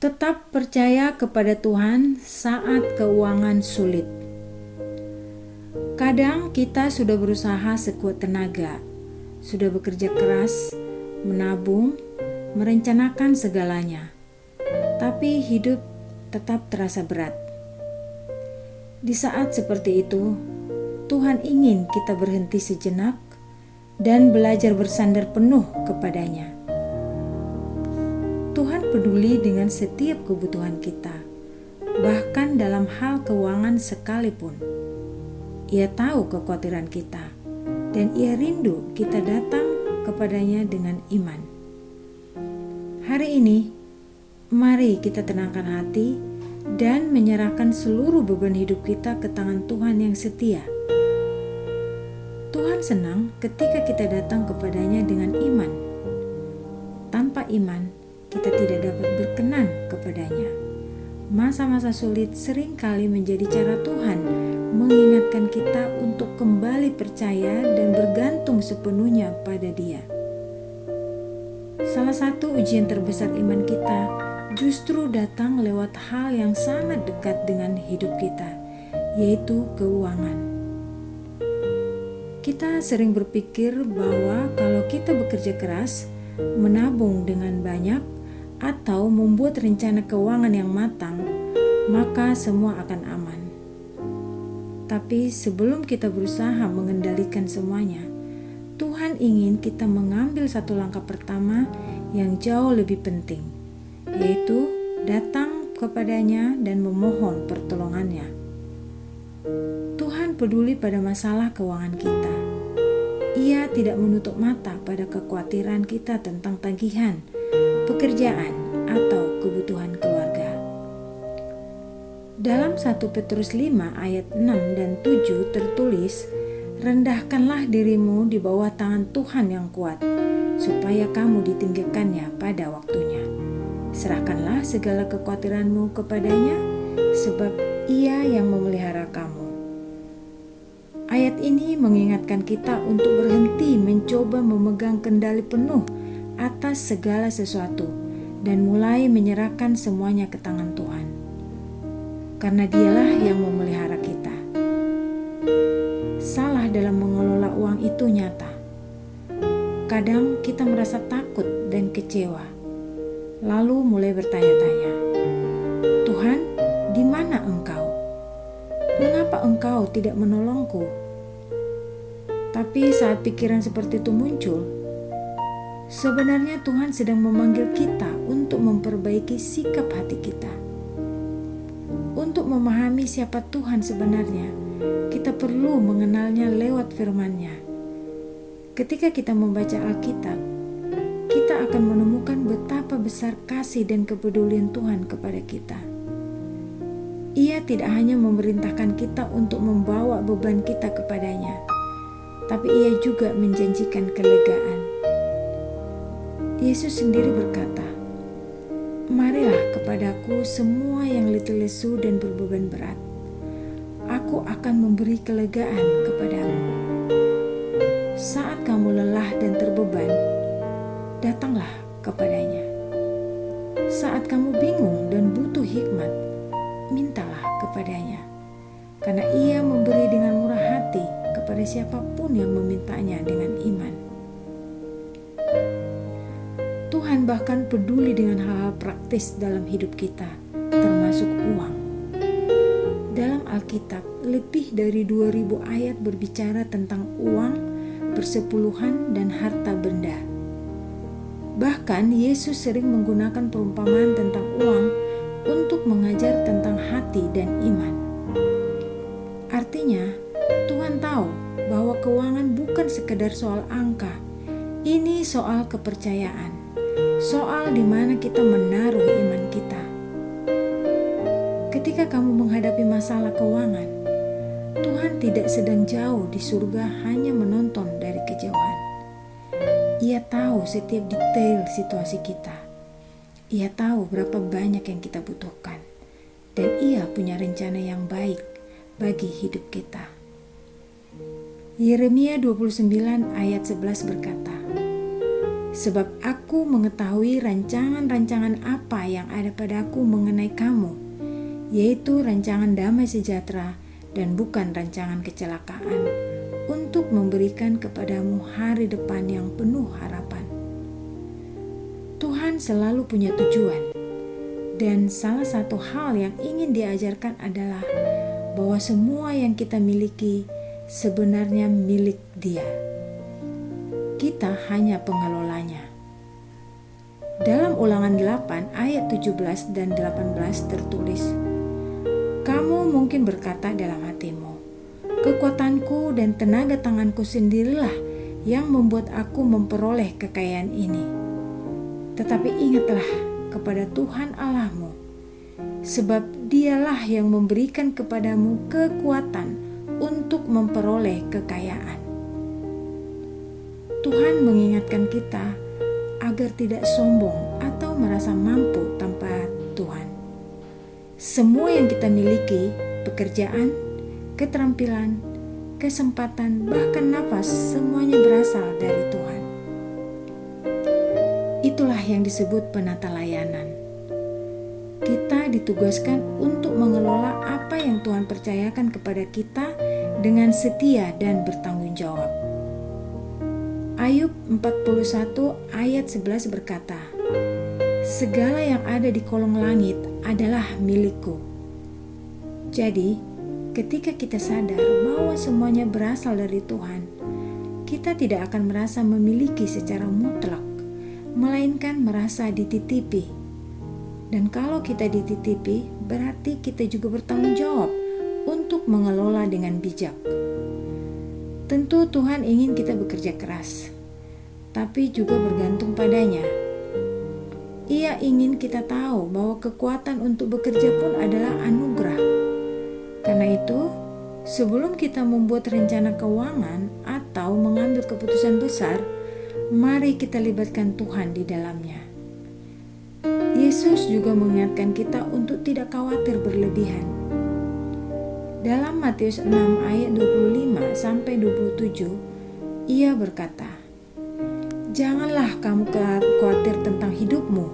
Tetap percaya kepada Tuhan saat keuangan sulit. Kadang kita sudah berusaha sekuat tenaga, sudah bekerja keras, menabung, merencanakan segalanya, tapi hidup tetap terasa berat. Di saat seperti itu, Tuhan ingin kita berhenti sejenak dan belajar bersandar penuh kepadanya. Tuhan peduli dengan setiap kebutuhan kita, bahkan dalam hal keuangan sekalipun. Ia tahu kekhawatiran kita, dan Ia rindu kita datang kepadanya dengan iman. Hari ini, mari kita tenangkan hati dan menyerahkan seluruh beban hidup kita ke tangan Tuhan yang setia. Tuhan senang ketika kita datang kepadanya dengan iman. Tanpa iman, kita tidak dapat berkenan kepadanya. Masa-masa sulit seringkali menjadi cara Tuhan mengingatkan kita untuk kembali percaya dan bergantung sepenuhnya pada Dia. Salah satu ujian terbesar iman kita justru datang lewat hal yang sangat dekat dengan hidup kita, yaitu keuangan. Kita sering berpikir bahwa kalau kita bekerja keras, menabung dengan banyak, atau membuat rencana keuangan yang matang, maka semua akan aman. Tapi sebelum kita berusaha mengendalikan semuanya, Tuhan ingin kita mengambil satu langkah pertama yang jauh lebih penting, yaitu datang kepadanya dan memohon pertolongannya. Tuhan peduli pada masalah keuangan kita. Ia tidak menutup mata pada kekhawatiran kita tentang tagihan, pekerjaan, atau kebutuhan keluarga. Dalam 1 Petrus 5 ayat 6 dan 7 tertulis, "Rendahkanlah dirimu di bawah tangan Tuhan yang kuat, supaya kamu ditinggikannya pada waktunya. Serahkanlah segala kekhawatiranmu kepadanya, sebab Ia yang memelihara kamu." Ayat ini mengingatkan kita untuk berhenti mencoba memegang kendali penuh atas segala sesuatu dan mulai menyerahkan semuanya ke tangan Tuhan, karena Dialah yang memelihara kita. Salah dalam mengelola uang itu nyata. Kadang kita merasa takut dan kecewa, lalu mulai bertanya-tanya, "Tuhan, di mana Engkau? Mengapa Engkau tidak menolongku?" Tapi saat pikiran seperti itu muncul, sebenarnya Tuhan sedang memanggil kita untuk memperbaiki sikap hati kita. Untuk memahami siapa Tuhan sebenarnya, kita perlu mengenalnya lewat firman-Nya. Ketika kita membaca Alkitab, kita akan menemukan betapa besar kasih dan kepedulian Tuhan kepada kita. Ia tidak hanya memerintahkan kita untuk membawa beban kita kepadanya, tapi Ia juga menjanjikan kelegaan. Yesus sendiri berkata, "Marilah kepadaku semua yang letih lesu dan berbeban berat. Aku akan memberi kelegaan kepadamu." Saat kamu lelah dan terbeban, datanglah kepadanya. Saat kamu bingung dan butuh hikmat, mintalah kepadanya, karena Ia memberi dengan murah hati kepada siapapun yang memintanya dengan iman. Tuhan bahkan peduli dengan hal-hal praktis dalam hidup kita, termasuk uang. Dalam Alkitab, lebih dari 2000 ayat berbicara tentang uang, persepuluhan, dan harta benda. Bahkan Yesus sering menggunakan perumpamaan tentang uang untuk mengajar tentang hati dan iman. Artinya, Tuhan tahu bahwa keuangan bukan sekedar soal angka. Ini soal kepercayaan, soal di mana kita menaruh iman kita. Ketika kamu menghadapi masalah keuangan, Tuhan tidak sedang jauh di surga hanya menonton dari kejauhan. Ia tahu setiap detail situasi kita. Ia tahu berapa banyak yang kita butuhkan, dan Ia punya rencana yang baik bagi hidup kita. Yeremia 29 ayat 11 berkata, Sebab aku mengetahui rancangan-rancangan apa yang ada padaku mengenai kamu, yaitu rancangan damai sejahtera dan bukan rancangan kecelakaan, untuk memberikan kepadamu hari depan yang penuh harapan. Tuhan selalu punya tujuan, dan salah satu hal yang ingin diajarkan adalah bahwa semua yang kita miliki sebenarnya milik Dia. Kita hanya pengelolanya. Dalam Ulangan 8 ayat 17 dan 18 tertulis, "Kamu mungkin berkata dalam hatimu, kekuatanku dan tenaga tanganku sendirilah yang membuat aku memperoleh kekayaan ini. Tetapi ingatlah kepada Tuhan Allahmu, sebab Dialah yang memberikan kepadamu kekuatan untuk memperoleh kekayaan." Tuhan mengingatkan kita agar tidak sombong atau merasa mampu tanpa Tuhan. Semua yang kita miliki, pekerjaan, keterampilan, kesempatan, bahkan nafas, semuanya berasal dari Tuhan. Itulah yang disebut penata layanan. Kita ditugaskan untuk mengelola apa yang Tuhan percayakan kepada kita dengan setia dan bertanggung jawab. Ayub 41 ayat 11 berkata, "Segala yang ada di kolong langit adalah milikku." Jadi, ketika kita sadar bahwa semuanya berasal dari Tuhan, kita tidak akan merasa memiliki secara mutlak, melainkan merasa dititipi. Dan kalau kita dititipi, berarti kita juga bertanggung jawab untuk mengelola dengan bijak. Tentu Tuhan ingin kita bekerja keras, tapi juga bergantung padanya. Ia ingin kita tahu bahwa kekuatan untuk bekerja pun adalah anugerah. Karena itu, sebelum kita membuat rencana keuangan atau mengambil keputusan besar, mari kita libatkan Tuhan di dalamnya. Yesus juga mengingatkan kita untuk tidak khawatir berlebihan. Dalam Matius 6 ayat 25-27, Ia berkata, "Janganlah kamu khawatir tentang hidupmu,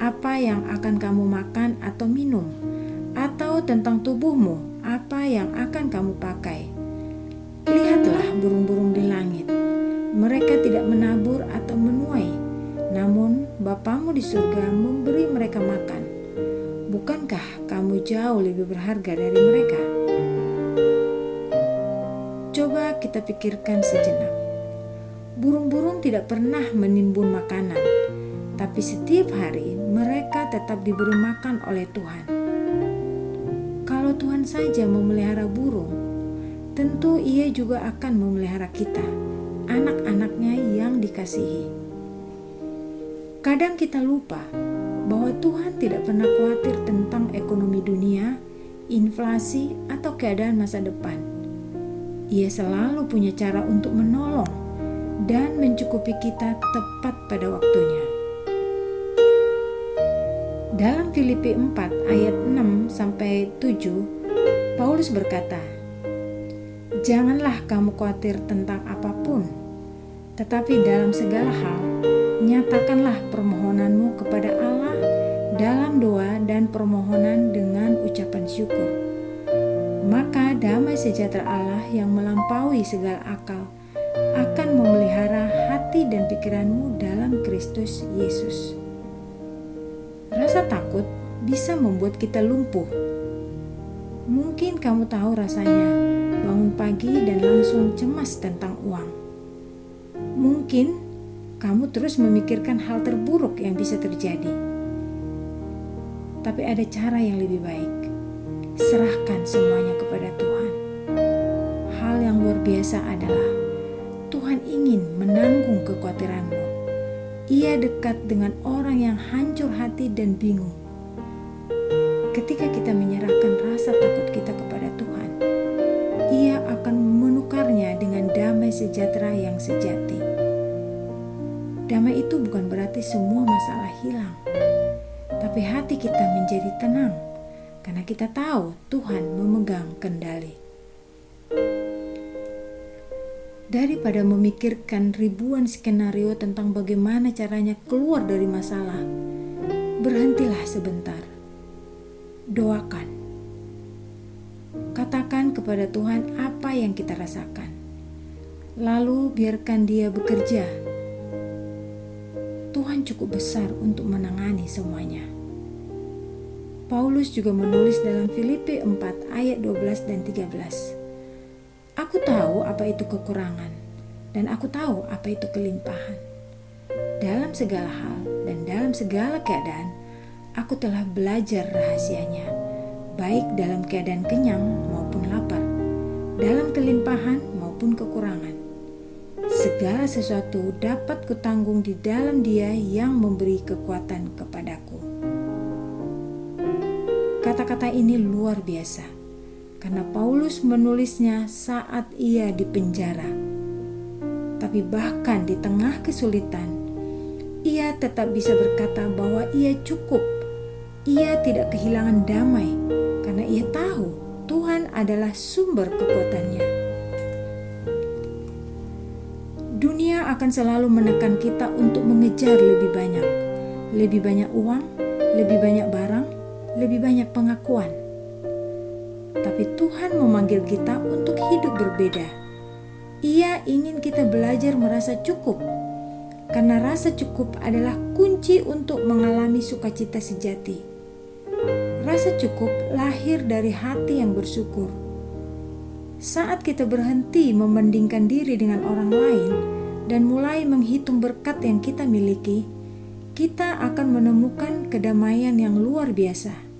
apa yang akan kamu makan atau minum, atau tentang tubuhmu, apa yang akan kamu pakai. Lihatlah burung-burung di langit, mereka tidak menabur atau menuai, namun Bapamu di surga memberi mereka makan. Bukankah kamu jauh lebih berharga dari mereka?" Coba kita pikirkan sejenak. Burung-burung tidak pernah menimbun makanan, tapi setiap hari mereka tetap diberi makan oleh Tuhan. Kalau Tuhan saja memelihara burung, tentu Ia juga akan memelihara kita, anak-anaknya yang dikasihi. Kadang kita lupa bahwa Tuhan tidak pernah khawatir tentang ekonomi dunia, inflasi, atau keadaan masa depan. Ia selalu punya cara untuk menolong dan mencukupi kita tepat pada waktunya. Dalam Filipi 4 ayat 6-7, Paulus berkata, "Janganlah kamu khawatir tentang apapun, tetapi dalam segala hal, nyatakanlah permohonanmu kepada Allah dalam doa dan permohonan dengan ucapan syukur. Maka damai sejahtera Allah yang melampaui segala akal akan memelihara hati dan pikiranmu dalam Kristus Yesus." Rasa takut bisa membuat kita lumpuh. Mungkin kamu tahu rasanya bangun pagi dan langsung cemas tentang uang. Mungkin kamu terus memikirkan hal terburuk yang bisa terjadi. Tapi ada cara yang lebih baik. Serahkan semuanya kepada Tuhan. Hal yang luar biasa adalah Tuhan ingin menanggung kekhawatiranmu. Ia dekat dengan orang yang hancur hati dan bingung. Ketika kita menyerahkan rasa takut kita kepada Tuhan, Ia akan menukarnya dengan damai sejahtera yang sejati. Damai itu bukan berarti semua masalah hilang, tapi hati kita menjadi tenang karena kita tahu Tuhan memegang kendali. Daripada memikirkan ribuan skenario tentang bagaimana caranya keluar dari masalah, berhentilah sebentar. Doakan. Katakan kepada Tuhan apa yang kita rasakan. Lalu biarkan Dia bekerja. Tuhan cukup besar untuk menangani semuanya. Paulus juga menulis dalam Filipi 4 ayat 12 dan 13. Aku tahu apa itu kekurangan, dan aku tahu apa itu kelimpahan. Dalam segala hal dan dalam segala keadaan, aku telah belajar rahasianya, baik dalam keadaan kenyang maupun lapar, dalam kelimpahan maupun kekurangan. Segala sesuatu dapat kutanggung di dalam Dia yang memberi kekuatan kepadaku. Kata-kata ini luar biasa, karena Paulus menulisnya saat ia di penjara. Tapi bahkan di tengah kesulitan, ia tetap bisa berkata bahwa ia cukup. Ia tidak kehilangan damai, karena ia tahu Tuhan adalah sumber kekuatannya. Dunia akan selalu menekan kita untuk mengejar lebih banyak uang, lebih banyak barang, lebih banyak pengakuan. Tapi Tuhan memanggil kita untuk hidup berbeda. Ia ingin kita belajar merasa cukup, karena rasa cukup adalah kunci untuk mengalami sukacita sejati. Rasa cukup lahir dari hati yang bersyukur. Saat kita berhenti membandingkan diri dengan orang lain dan mulai menghitung berkat yang kita miliki, kita akan menemukan kedamaian yang luar biasa.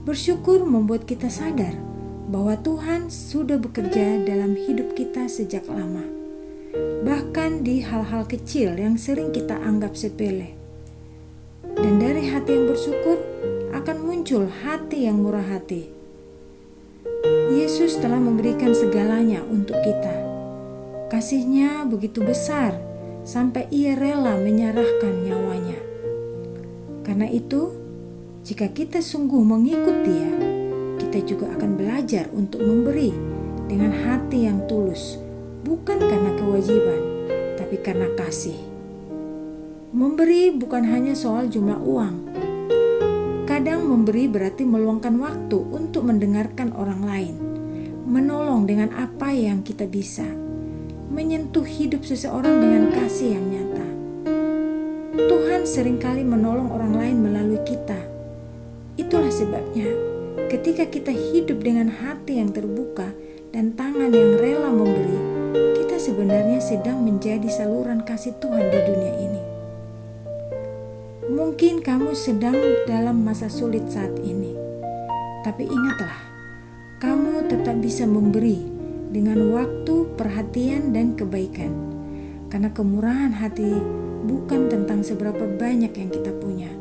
Bersyukur membuat kita sadar bahwa Tuhan sudah bekerja dalam hidup kita sejak lama, bahkan di hal-hal kecil yang sering kita anggap sepele. Dan dari hati yang bersyukur akan muncul hati yang murah hati. Yesus telah memberikan segalanya untuk kita. Kasih-Nya begitu besar sampai Ia rela menyerahkan nyawanya. Karena itu, jika kita sungguh mengikut Dia, kita juga akan belajar untuk memberi dengan hati yang tulus, bukan karena kewajiban, tapi karena kasih. Memberi bukan hanya soal jumlah uang. Kadang memberi berarti meluangkan waktu untuk mendengarkan orang lain, menolong dengan apa yang kita bisa, menyentuh hidup seseorang dengan kasih yang nyata. Tuhan seringkali menolong orang lain melalui kita. Itulah sebabnya ketika kita hidup dengan hati yang terbuka dan tangan yang rela memberi, kita sebenarnya sedang menjadi saluran kasih Tuhan di dunia ini. Mungkin kamu sedang dalam masa sulit saat ini, tapi ingatlah, kamu tetap bisa memberi dengan waktu, perhatian, dan kebaikan. Karena kemurahan hati bukan tentang seberapa banyak yang kita punya,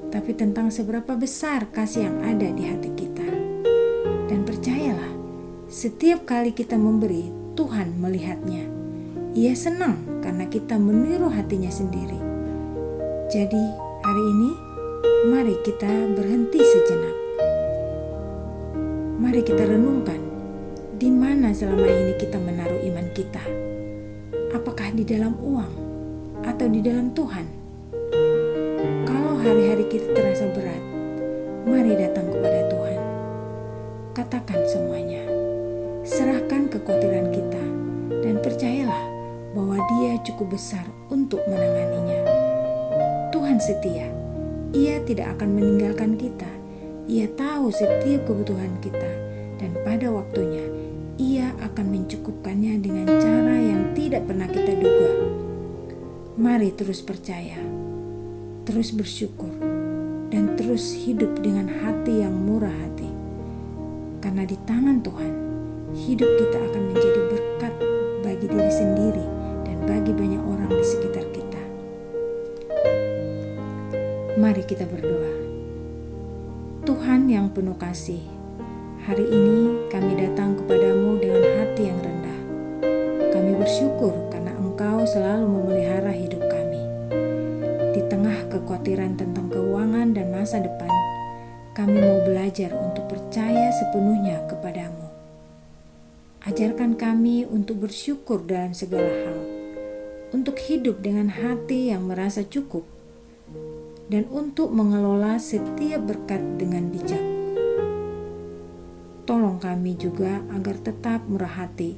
tapi tentang seberapa besar kasih yang ada di hati kita. Dan percayalah, setiap kali kita memberi, Tuhan melihatnya. Ia senang karena kita meniru hatinya sendiri. Jadi, hari ini, mari kita berhenti sejenak. Mari kita renungkan, di mana selama ini kita menaruh iman kita? Apakah di dalam uang atau di dalam Tuhan? Hari-hari kita terasa berat, mari datang kepada Tuhan. Katakan semuanya, serahkan kekhawatiran kita, dan percayalah bahwa Dia cukup besar untuk menanganinya. Tuhan setia, Ia tidak akan meninggalkan kita. Ia tahu setiap kebutuhan kita, dan pada waktunya Ia akan mencukupkannya dengan cara yang tidak pernah kita duga. Mari terus percaya, terus bersyukur, dan terus hidup dengan hati yang murah hati. Karena di tangan Tuhan, hidup kita akan menjadi berkat bagi diri sendiri dan bagi banyak orang di sekitar kita. Mari kita berdoa. Tuhan yang penuh kasih, hari ini kami datang kepadamu dengan hati yang rendah. Kami bersyukur karena Engkau selalu memelihara hidup kami. Di tengah kekhawatiran tentang keuangan dan masa depan, kami mau belajar untuk percaya sepenuhnya kepadamu. Ajarkan kami untuk bersyukur dalam segala hal, untuk hidup dengan hati yang merasa cukup, dan untuk mengelola setiap berkat dengan bijak. Tolong kami juga agar tetap murah hati,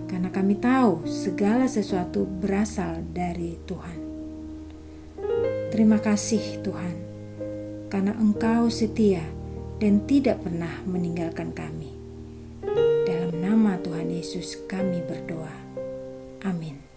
karena kami tahu segala sesuatu berasal dari Tuhan. Terima kasih Tuhan, karena Engkau setia dan tidak pernah meninggalkan kami. Dalam nama Tuhan Yesus kami berdoa. Amin.